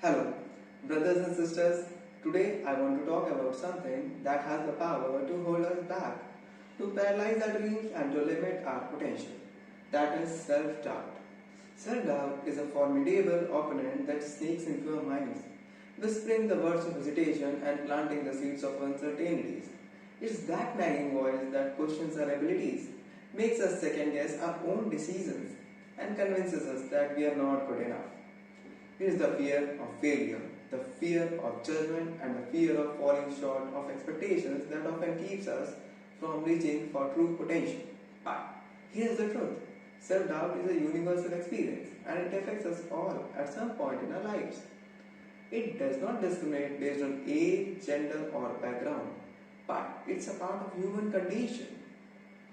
Hello, brothers and sisters. Today I want to talk about something that has the power to hold us back, to paralyze our dreams, and to limit our potential. That is self doubt. Self doubt is a formidable opponent that sneaks into our minds, whispering the words of hesitation and planting the seeds of uncertainties. It's that nagging voice that questions our abilities, makes us second guess our own decisions, and convinces us that we are not good enough. It is the fear of failure, the fear of judgment, and the fear of falling short of expectations that often keeps us from reaching for true potential. But here's the truth, self doubt is a universal experience and it affects us all at some point in our lives. It does not discriminate based on age, gender, or background, but it's a part of human condition.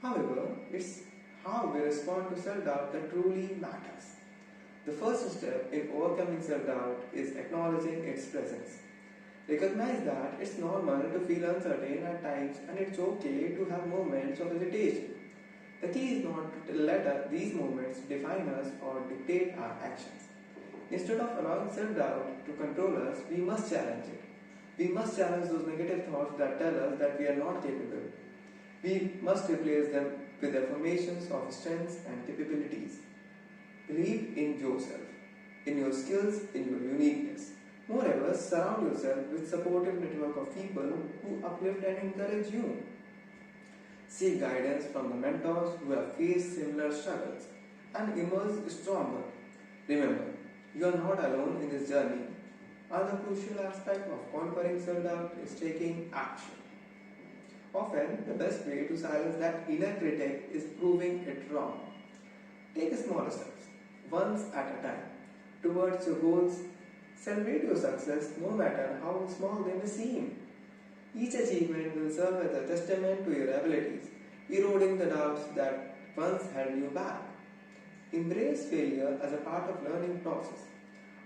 However, it's how we respond to self doubt that truly matters. The first step in overcoming self-doubt is acknowledging its presence. Recognize that it's normal to feel uncertain at times and it's okay to have moments of hesitation. The key is not to let these moments define us or dictate our actions. Instead of allowing self-doubt to control us, we must challenge it. We must challenge those negative thoughts that tell us that we are not capable. We must replace them with affirmations of strengths and capabilities. Believe in yourself, in your skills, in your uniqueness. Moreover, surround yourself with supportive network of people who uplift and encourage you. Seek guidance from the mentors who have faced similar struggles and emerge stronger. Remember, you are not alone in this journey. Another crucial aspect of conquering self-doubt is taking action. Often, the best way to silence that inner critic is proving it wrong. Take smaller steps once at a time, towards your goals. Celebrate your success no matter how small they may seem. Each achievement will serve as a testament to your abilities, eroding the doubts that once held you back. Embrace failure as a part of learning process.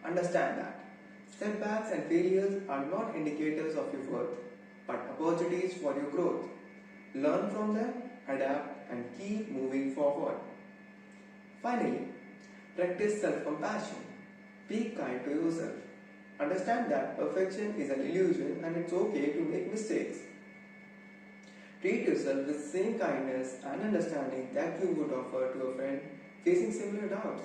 Understand that setbacks and failures are not indicators of your worth, but opportunities for your growth. Learn from them, adapt, and keep moving forward. Finally, practice self-compassion. Be kind to yourself. Understand that perfection is an illusion and it's okay to make mistakes. Treat yourself with the same kindness and understanding that you would offer to a friend facing similar doubts.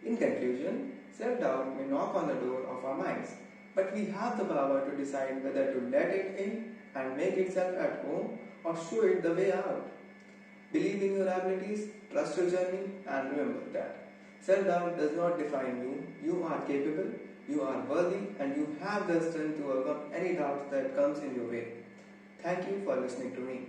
In conclusion, self-doubt may knock on the door of our minds, but we have the power to decide whether to let it in and make itself at home or show it the way out. Believe in your abilities, trust your journey, and remember that self-doubt does not define you. You are capable, you are worthy, and you have the strength to overcome any doubt that comes in your way. Thank you for listening to me.